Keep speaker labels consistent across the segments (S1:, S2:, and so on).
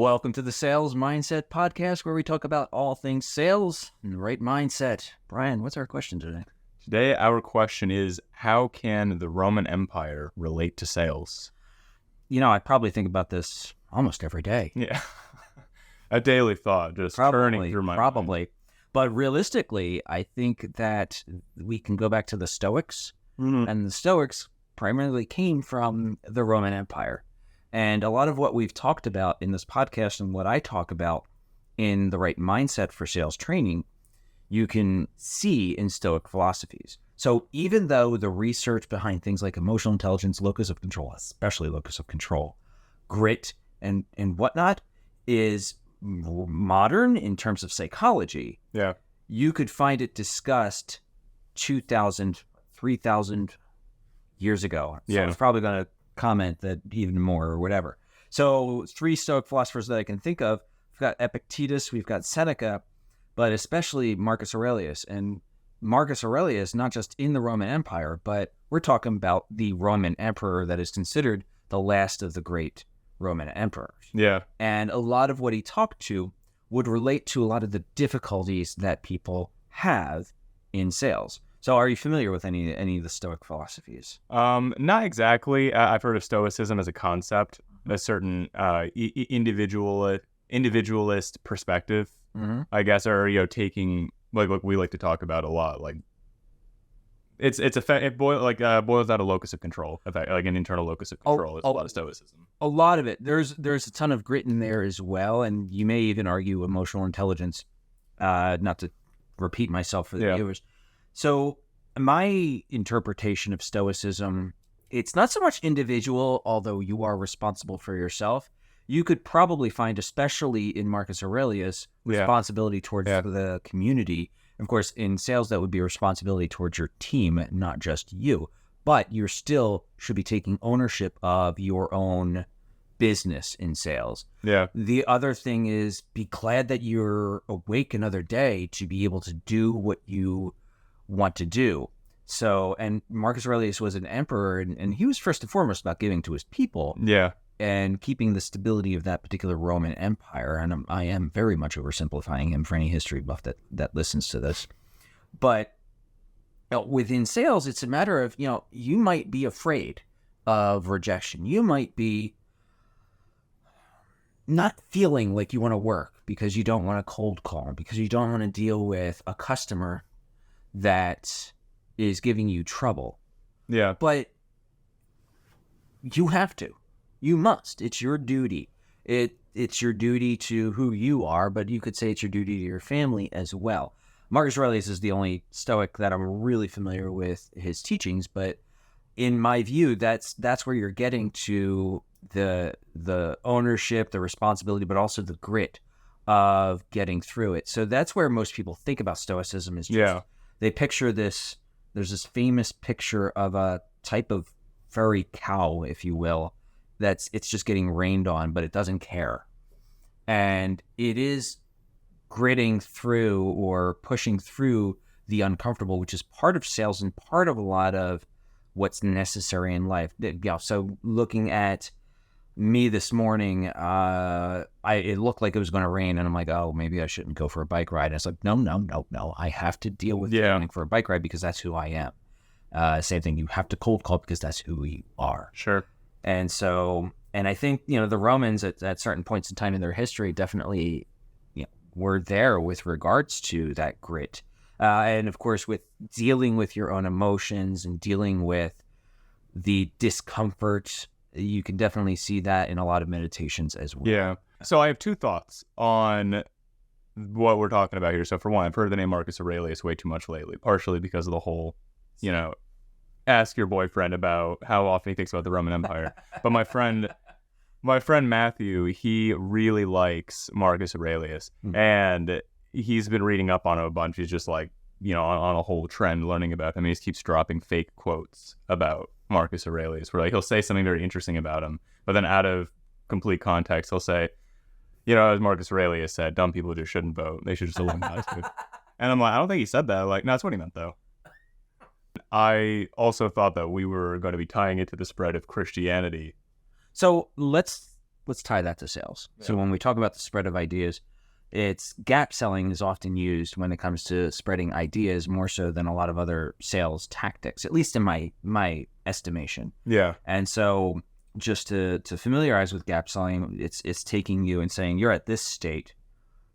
S1: Welcome to the Sales Mindset Podcast, where we talk about all things sales and the right mindset. Brian, what's our question today?
S2: Today, our question is, how can the Roman Empire relate to sales?
S1: You know, I probably think about this almost every day.
S2: Yeah. A daily thought, just turning through my mind.
S1: Probably. But realistically, I think that we can go back to the Stoics, and the Stoics primarily came from the Roman Empire. And a lot of what we've talked about in this podcast and what I talk about in the right mindset for sales training, you can see in Stoic philosophies. So even though the research behind things like emotional intelligence, locus of control, especially locus of control, grit, and whatnot, is modern in terms of psychology, you could find it discussed 2,000, 3,000 years ago. So it's probably going to comment that even more or whatever. So 3 Stoic philosophers that I can think of, we've got Epictetus, we've got Seneca, but especially Marcus Aurelius. And Marcus Aurelius, not just in the Roman Empire, but we're talking about the Roman emperor that is considered the last of the great Roman emperors.
S2: Yeah.
S1: And a lot of what he talked to would relate to a lot of the difficulties that people have in sales. So are you familiar with any of the Stoic philosophies?
S2: Not exactly. I've heard of Stoicism as a concept, a certain individualist perspective, I guess, or taking like what we like to talk about a lot, like it boils out of locus of control, like an internal locus of control. Is a lot of Stoicism. A
S1: lot of it. There's a ton of grit in there as well, and you may even argue emotional intelligence. Not to repeat myself for the viewers. So my interpretation of Stoicism, it's not so much individual, although you are responsible for yourself. You could probably find, especially in Marcus Aurelius, responsibility towards the community. Of course, in sales, that would be responsibility towards your team, not just you. But you still should be taking ownership of your own business in sales.
S2: Yeah.
S1: The other thing is, be glad that you're awake another day to be able to do what you want to do. So, and Marcus Aurelius was an emperor, and he was first and foremost about giving to his people.
S2: Yeah.
S1: And keeping the stability of that particular Roman Empire. And I am very much oversimplifying him for any history buff that listens to this. But within sales, it's a matter of, you might be afraid of rejection. You might be not feeling like you want to work because you don't want to cold call, because you don't want to deal with a customer that is giving you trouble.
S2: Yeah.
S1: But you have to. You must. It's your duty. It's your duty to who you are, but you could say it's your duty to your family as well. Marcus Aurelius is the only Stoic that I'm really familiar with his teachings, but in my view, that's where you're getting to the ownership, the responsibility, but also the grit of getting through it. So that's where most people think about Stoicism is just, they picture this, there's this famous picture of a type of furry cow, if you will, it's just getting rained on, but it doesn't care. And it is gritting through or pushing through the uncomfortable, which is part of sales and part of a lot of what's necessary in life. So looking at me this morning, it looked like it was going to rain, and I'm like, oh, maybe I shouldn't go for a bike ride. And it's like, no, I have to deal with going for a bike ride because that's who I am. Same thing, you have to cold call because that's who you are.
S2: Sure.
S1: And so, and I think, the Romans at certain points in time in their history definitely were there with regards to that grit. And of course, with dealing with your own emotions and dealing with the discomfort, you can definitely see that in a lot of meditations as well.
S2: Yeah. So I have 2 thoughts on what we're talking about here. So for one, I've heard the name Marcus Aurelius way too much lately, partially because of the whole, ask your boyfriend about how often he thinks about the Roman Empire. But my friend Matthew, he really likes Marcus Aurelius, and he's been reading up on him a bunch. He's just like, on a whole trend learning about him. He just keeps dropping fake quotes about Marcus Aurelius, where he'll say something very interesting about him, but then out of complete context, he'll say, as Marcus Aurelius said, dumb people just shouldn't vote. They should just learn how to. And I'm like, I don't think he said that. Like, no, that's what he meant, though. I also thought that we were going to be tying it to the spread of Christianity.
S1: So let's let's tie that to sales. So when we talk about the spread of ideas, it's gap selling is often used when it comes to spreading ideas more so than a lot of other sales tactics, at least in my estimation.
S2: Yeah.
S1: And so just to familiarize with gap selling, it's taking you and saying you're at this state,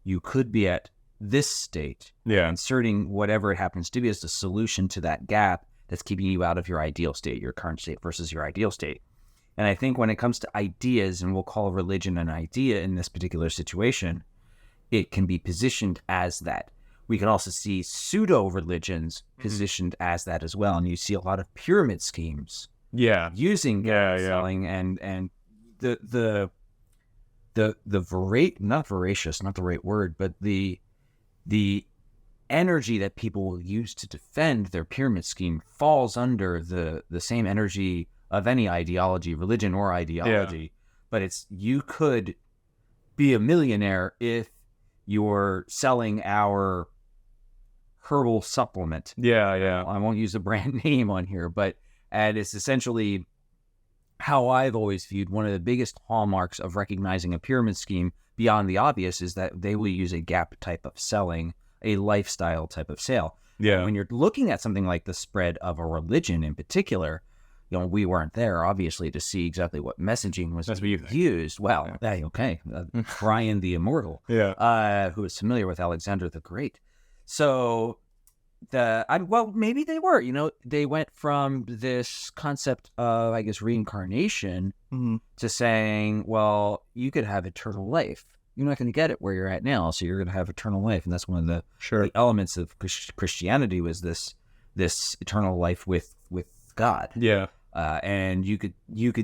S1: you could be at this state,
S2: Yeah.
S1: inserting whatever it happens to be as the solution to that gap that's keeping you out of your ideal state, your current state versus your ideal state. And I think when it comes to ideas, and we'll call religion an idea in this particular situation, it can be positioned as that. We can also see pseudo-religions positioned as that as well. And you see a lot of pyramid schemes
S2: Yeah.
S1: using gap selling and the not voracious, not the right word, but the energy that people will use to defend their pyramid scheme falls under the same energy of any ideology, religion or ideology.
S2: Yeah.
S1: But it's, you could be a millionaire if you're selling our herbal supplement.
S2: Yeah. Yeah.
S1: I won't use a brand name on here, and it's essentially how I've always viewed one of the biggest hallmarks of recognizing a pyramid scheme beyond the obvious is that they will use a gap type of selling, a lifestyle type of sale.
S2: Yeah.
S1: When you're looking at something like the spread of a religion in particular, we weren't there, obviously, to see exactly what messaging was
S2: That's what you think.
S1: used. Well, okay. Brian the Immortal, who is familiar with Alexander the Great. So maybe they were, they went from this concept of, I guess, reincarnation to saying, well, you could have eternal life. You're not going to get it where you're at now, so you're going to have eternal life. And that's one of the elements of Christianity was this eternal life with God.
S2: Yeah.
S1: And you could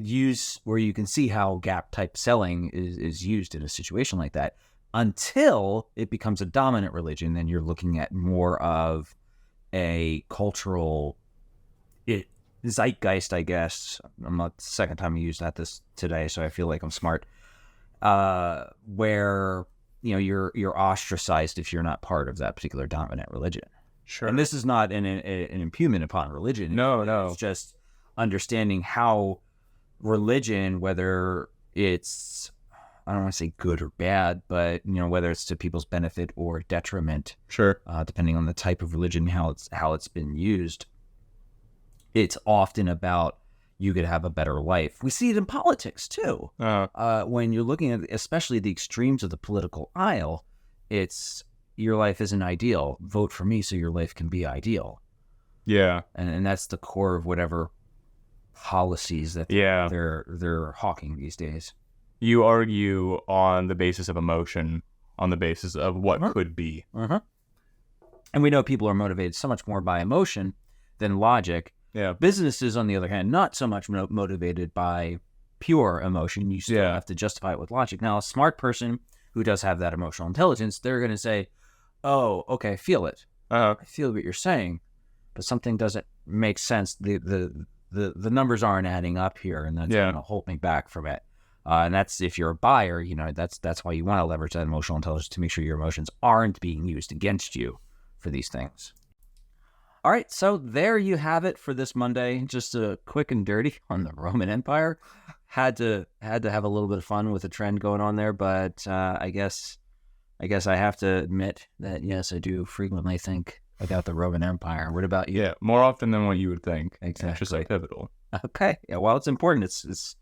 S1: use where you can see how gap type selling is used in a situation like that until it becomes a dominant religion. Then you're looking at more of a cultural zeitgeist, I guess. I'm not the second time I used that today, so I feel like I'm smart. Where you're ostracized if you're not part of that particular dominant religion.
S2: Sure.
S1: And this is not an impugnment upon religion.
S2: No.
S1: It's just understanding how religion, whether it's, I don't want to say good or bad, but whether it's to people's benefit or detriment,
S2: Sure.
S1: Depending on the type of religion, how it's been used, it's often about you could have a better life. We see it in politics too. When you're looking at especially the extremes of the political aisle, it's your life isn't ideal. Vote for me so your life can be ideal.
S2: Yeah.
S1: And that's the core of whatever policies that they're hawking these days.
S2: You argue on the basis of emotion, on the basis of what could be.
S1: And we know people are motivated so much more by emotion than logic.
S2: Yeah.
S1: Businesses, on the other hand, not so much motivated by pure emotion. You still have to justify it with logic. Now, a smart person who does have that emotional intelligence, they're going to say, oh, okay, I feel it. I feel what you're saying, but something doesn't make sense. The numbers aren't adding up here, and that's going to hold me back from it. And that's, if you're a buyer, that's why you want to leverage that emotional intelligence to make sure your emotions aren't being used against you for these things. All right, so there you have it for this Monday. Just a quick and dirty on the Roman Empire. Had to have a little bit of fun with the trend going on there, but I guess I have to admit that yes, I do frequently think about the Roman Empire. What about you?
S2: Yeah, more often than what you would think.
S1: Exactly.
S2: It's just like pivotal.
S1: Okay. Yeah. Well, it's important. It's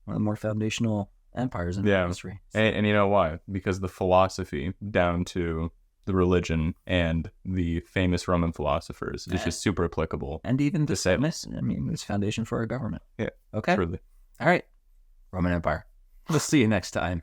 S1: one of the more foundational empires in history.
S2: And you know why? Because the philosophy down to the religion and the famous Roman philosophers is just super applicable.
S1: And even the famous, it's foundation for our government.
S2: Yeah.
S1: Okay.
S2: Truly.
S1: All right. Roman Empire. We'll see you next time.